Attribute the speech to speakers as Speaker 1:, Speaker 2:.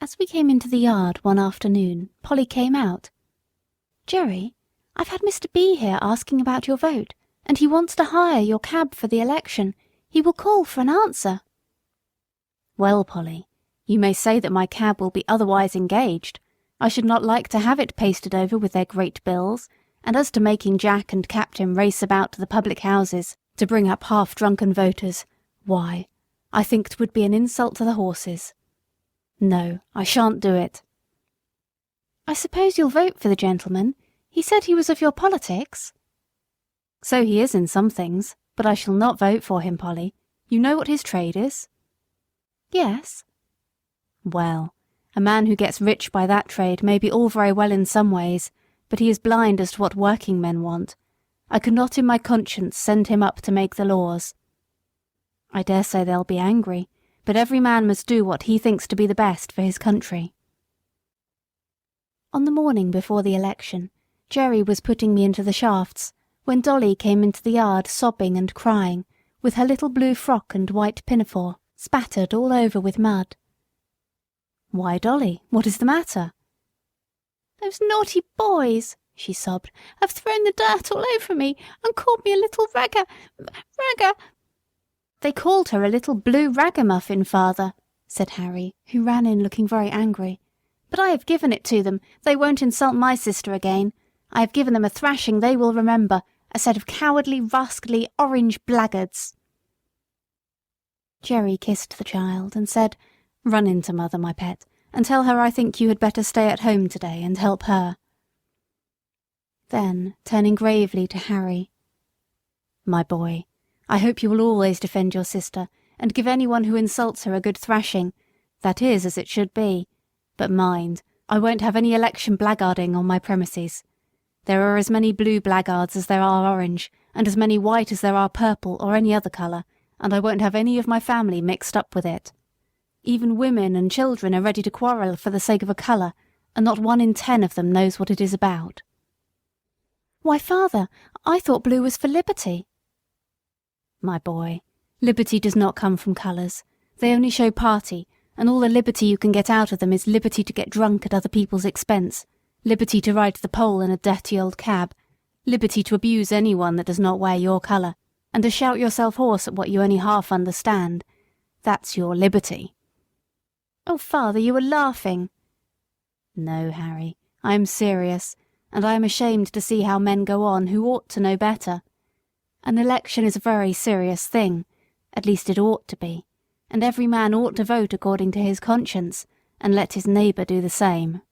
Speaker 1: As we came into the yard one afternoon, Polly came out. "Jerry, I've had Mr. B here asking about your vote, and he wants to hire your cab for the election. He will call for an answer."
Speaker 2: "Well, Polly, you may say that my cab will be otherwise engaged. I should not like to have it pasted over with their great bills, and as to making Jack and Captain race about to the public houses to bring up half-drunken voters, why, I think 'twould be an insult to the horses. No, I shan't do it."
Speaker 1: "I suppose you'll vote for the gentleman? He said he was of your politics."
Speaker 2: "So he is in some things, but I shall not vote for him, Polly. You know what his trade is?"
Speaker 1: "Yes."
Speaker 2: "Well, a man who gets rich by that trade may be all very well in some ways, but he is blind as to what working men want. I could not in my conscience send him up to make the laws. I dare say they'll be angry, but every man must do what he thinks to be the best for his country."
Speaker 1: On the morning before the election, Jerry was putting me into the shafts, when Dolly came into the yard sobbing and crying, with her little blue frock and white pinafore spattered all over with mud.
Speaker 2: "Why, Dolly, what is the matter?"
Speaker 1: "Those naughty boys," she sobbed, "have thrown the dirt all over me, and called me a little ragga...
Speaker 2: "They called her a little blue ragamuffin, father," said Harry, who ran in looking very angry. "But I have given it to them. They won't insult my sister again. I have given them a thrashing they will remember, a set of cowardly, rascally, orange blackguards."
Speaker 1: Jerry kissed the child and said,
Speaker 2: "Run in to mother, my pet, and tell her I think you had better stay at home today and help her."
Speaker 1: Then, turning gravely to Harry,
Speaker 2: "My boy, I hope you will always defend your sister, and give anyone who insults her a good thrashing. That is as it should be. But mind, I won't have any election blackguarding on my premises. There are as many blue blackguards as there are orange, and as many white as there are purple or any other colour, and I won't have any of my family mixed up with it. Even women and children are ready to quarrel for the sake of a colour, and not 1 in 10 of them knows what it is about."
Speaker 1: "Why, father, I thought blue was for liberty."
Speaker 2: "My boy, liberty does not come from colours. They only show party, and all the liberty you can get out of them is liberty to get drunk at other people's expense, liberty to ride to the poll in a dirty old cab, liberty to abuse anyone that does not wear your colour, and to shout yourself hoarse at what you only half understand. That's your liberty."
Speaker 1: "Oh, father, you are laughing."
Speaker 2: "No, Harry, I am serious, and I am ashamed to see how men go on who ought to know better. An election is a very serious thing, at least it ought to be, and every man ought to vote according to his conscience, and let his neighbour do the same."